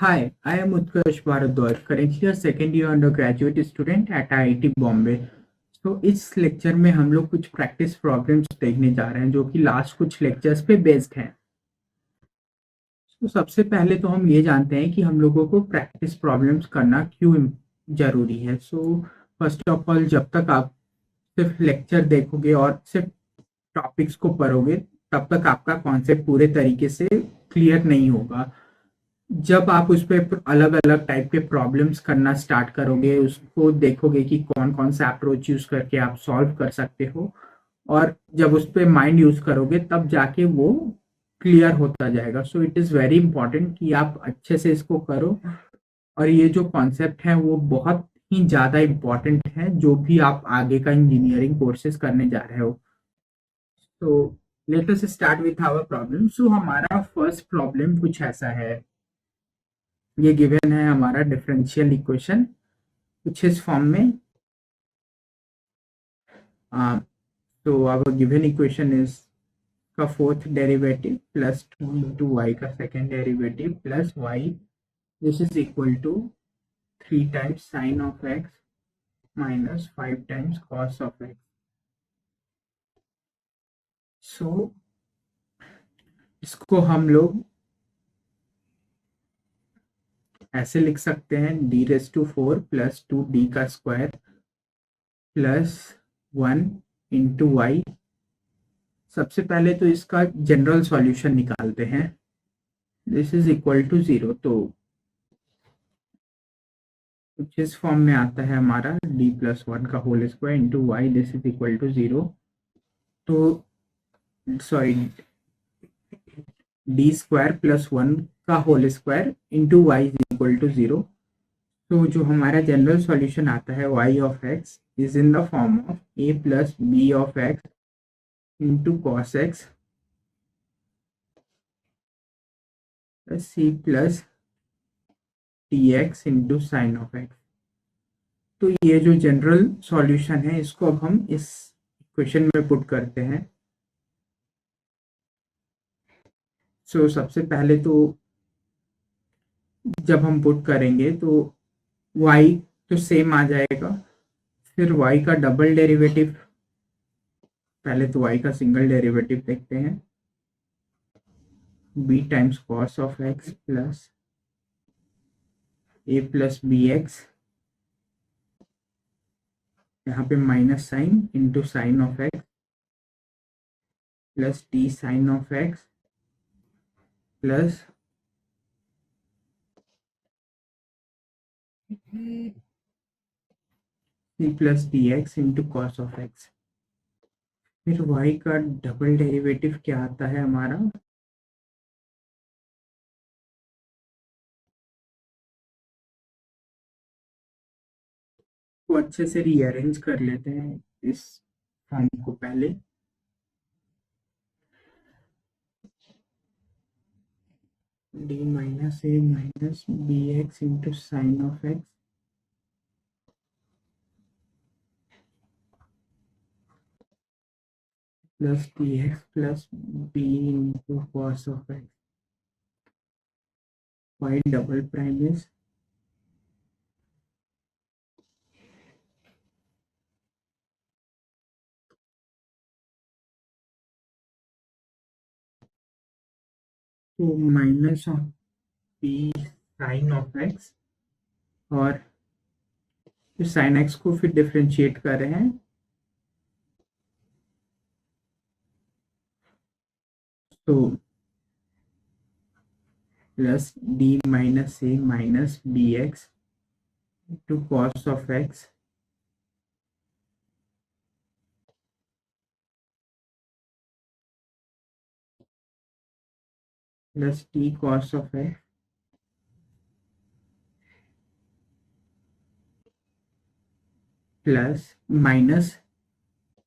Hi, I am Utkarsh Bharadwaj, currently a second year undergraduate student at IIT Bombay. तो इस lecture में हम लोग कुछ प्रैक्टिस प्रॉब्लम्स देखने जा रहे हैं जो कि लास्ट कुछ लेक्चर्स पे बेस्ड हैं। तो सबसे पहले तो हम ये जानते हैं कि हम लोगों को प्रैक्टिस प्रॉब्लम्स करना क्यों जरूरी है। फर्स्ट ऑफ ऑल, जब तक आप सिर्फ लेक्चर देखोगे और सिर्फ टॉपिक्स को पढ़ोगे तब तक आपका कॉन्सेप्ट पूरे तरीके से क्लियर नहीं होगा। जब आप उस पे अलग अलग टाइप के प्रॉब्लम्स करना स्टार्ट करोगे, उसको देखोगे कि कौन कौन सा अप्रोच यूज करके आप सॉल्व कर सकते हो, और जब उस पे माइंड यूज करोगे तब जाके वो क्लियर होता जाएगा। So it is very important कि आप अच्छे से इसको करो। और ये जो कॉन्सेप्ट है वो बहुत ही ज़्यादा इम्पॉर्टेंट है जो भी आप आगे का इंजीनियरिंग कोर्सेज करने जा रहे हो। तो let us start with our problem. So हमारा फर्स्ट प्रॉब्लम कुछ ऐसा है। ये गिवन है हमारा डिफरेंशियल इक्वेशन कुछ इस फॉर्म में। तो आवर गिवन इक्वेशन इज का fourth derivative plus 2 into Y का second derivative plus Y, this is equal to 3 times sine of X minus 5 times cos of X. So इसको हम लोग ऐसे लिख सकते हैं, D raise to 4 plus 2 D का स्क्वायर प्लस 1 इंटू वाई। सबसे पहले तो इसका जनरल सॉल्यूशन निकालते हैं। This is equal to 0। तो कुछ इस फॉर्म में आता है हमारा डी प्लस 1 का whole square into y, this is equal to 0। तो सॉरी, डी स्क्वायर प्लस 1 का whole square into y is equal to 0। तो जो हमारा जनरल सॉल्यूशन आता है y of x is in the form of a plus B of x into cos x plus C plus T x into sine of x. तो ये जो general solution है इसको अब हम इस इक्वेशन में पुट करते हैं। सबसे पहले तो जब हम पुट करेंगे तो y तो सेम आ जाएगा, फिर y का डबल डेरिवेटिव, पहले तो y का सिंगल डेरिवेटिव देखते हैं, b times cos of x plus a plus B x, यहाँ पे minus sine into sine of x plus T sine of x plus C plus D x into cos of x. फिर y का double derivative क्या आता है हमारा, को अच्छे से रीअरेंज कर लेते हैं इस फॉर्म को पहले। D minus A minus B x into sine of x plus D X plus B into cos of X. Y double prime is तो minus of B sine of X, और sine X को फिर differentiate कर रहे हैं तो plus D minus A minus B X two cos of x plus T cos of x plus minus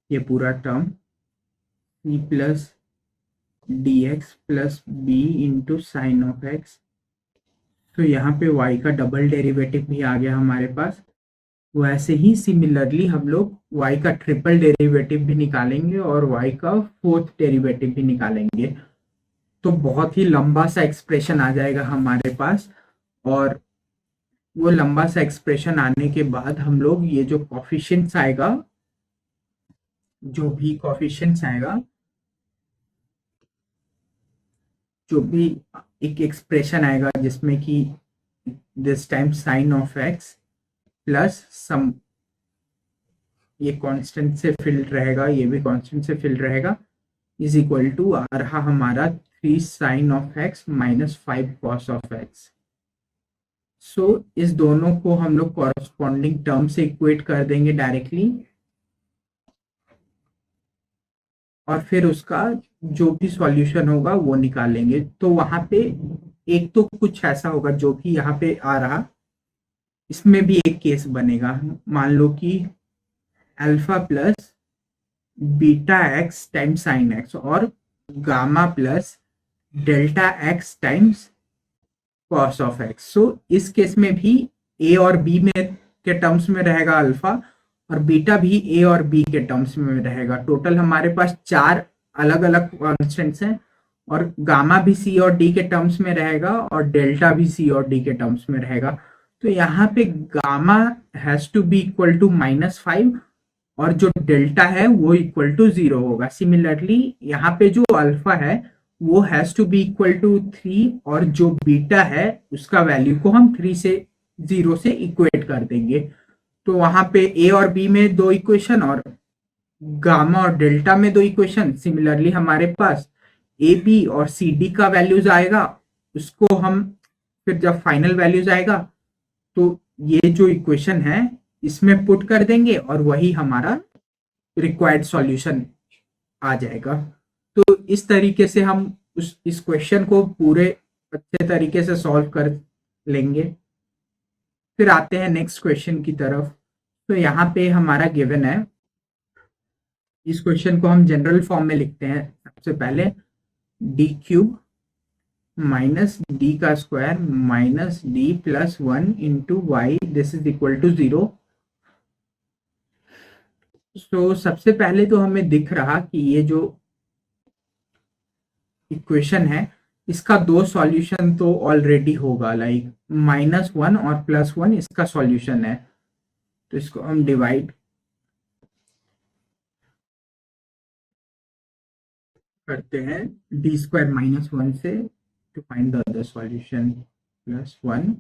ये पूरा term C plus D X plus B into sine of x. तो यहाँ पे y का डबल डेरिवेटिव भी आ गया हमारे पास। वैसे ही सिमिलरली हम लोग y का ट्रिपल डेरिवेटिव भी निकालेंगे और y का फोर्थ डेरिवेटिव भी निकालेंगे। तो बहुत ही लंबा सा एक्सप्रेशन आ जाएगा हमारे पास, और वो लंबा सा एक्सप्रेशन आने के बाद हम लोग ये जो कॉफिशिएंट्स आएगा, जो भी कॉफिशिएंट्स आएगा, जो भी एक एक्सप्रेशन आएगा जिसमें कि this time sine of x plus sum, ये कांस्टेंट से फिल्ड रहेगा, ये भी कांस्टेंट से फिल्ड रहेगा, इज इक्वल टू आ रहा हमारा 3 sine of X minus 5 cos of X. So इस दोनों को हम लोग कॉरस्पॉन्डिंग टर्म से इक्वेट कर देंगे डायरेक्टली, और फिर उसका जो भी सॉल्यूशन होगा वो निकालेंगे। तो वहां पे एक तो कुछ ऐसा होगा जो भी यहाँ पे आ रहा, इसमें भी एक केस बनेगा। मान लो कि alpha plus beta X times sine X और gamma plus delta X times cos of X. So इस केस में भी ए और बी में के टर्म्स में रहेगा अल्फा, और बीटा भी ए और बी के टर्म्स में रहेगा। टोटल हमारे पास 4 अलग अलग कॉन्स्टेंट्स हैं, और गामा भी सी और डी के टर्म्स में रहेगा और डेल्टा भी सी और डी के टर्म्स में रहेगा। तो यहाँ पे gamma has to be equal to -5 और जो डेल्टा है वो इक्वल टू 0 होगा। सिमिलरली यहाँ पे जो अल्फा है वो has to be equal to 3 और जो बीटा है उसका वैल्यू को हम 3 से 0 से इक्वेट कर देंगे। तो वहां पे ए और बी में 2 इक्वेशन और गामा और डेल्टा में 2 इक्वेशन। सिमिलरली हमारे पास ए बी और सी डी का वैल्यूज आएगा, उसको हम फिर जब फाइनल वैल्यूज आएगा तो ये जो इक्वेशन है इसमें पुट कर देंगे और वही हमारा रिक्वायर्ड सॉल्यूशन आ जाएगा। तो इस तरीके से हम इस क्वेश्चन को पूरे अच्छे तरीके से सॉल्व कर लेंगे। फिर आते हैं नेक्स्ट क्वेश्चन की तरफ। तो यहाँ पे हमारा गिवन है, इस क्वेश्चन को हम जनरल फॉर्म में लिखते हैं। सबसे पहले डी क्यूब माइनस डी का square minus D plus 1 into y, this is equal to 0। So सबसे पहले तो हमें दिख रहा कि ये जो इक्वेशन है इसका 2 सॉल्यूशन तो ऑलरेडी होगा, लाइक -1 और +1 इसका सॉल्यूशन है। तो इसको हम डिवाइड करते हैं डी स्क्वायर -1 से to find the other solution +1।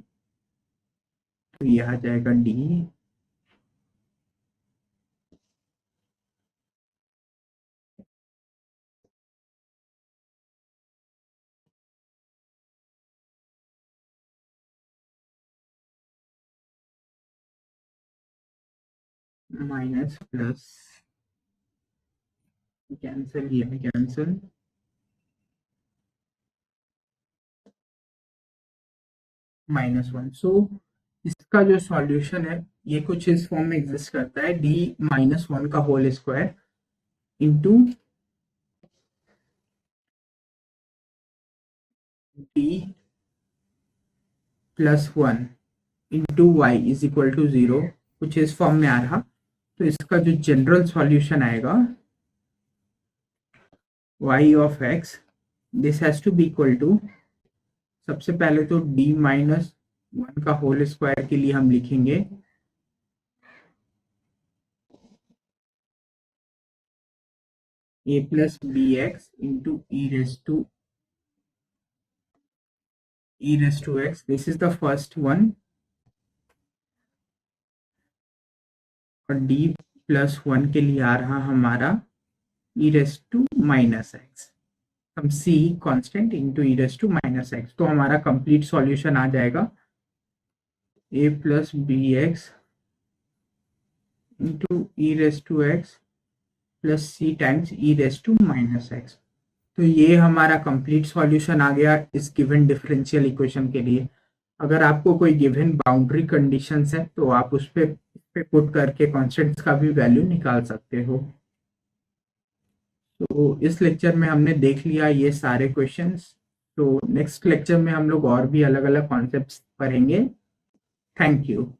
तो ये आ जाएगा डी माइनस प्लस, कैंसिल, ये भी कैंसिल, -1। सो इसका जो सॉल्यूशन है ये कुछ इस फॉर्म में एग्जिस्ट करता है, d-1 का whole square into d plus 1 into y is equal to 0, कुछ इस फॉर्म में आ रहा। तो इसका जो जनरल सॉल्यूशन आएगा y of x, this has to be equal to, सबसे पहले तो d-1 का होल स्क्वायर के लिए हम लिखेंगे a plus B x into e raise to x, this is the first one, और d प्लस 1 के लिए आ रहा हमारा e raise to minus x, हम c constant into e raise to minus x. तो हमारा कंप्लीट सॉल्यूशन आ जाएगा a plus B x into e raise to x plus c times e raise to minus x. तो ये हमारा complete solution आ गया इस गिवन डिफरेंशियल इक्वेशन के लिए। अगर आपको कोई गिवन बाउंड्री कंडीशंस है तो आप उस पे पुट करके कॉन्स्टेंट्स का भी वैल्यू निकाल सकते हो। तो इस लेक्चर में हमने देख लिया ये सारे क्वेश्चंस। तो नेक्स्ट लेक्चर में हम लोग और भी अलग अलग कॉन्सेप्ट्स पढ़ेंगे। Thank you.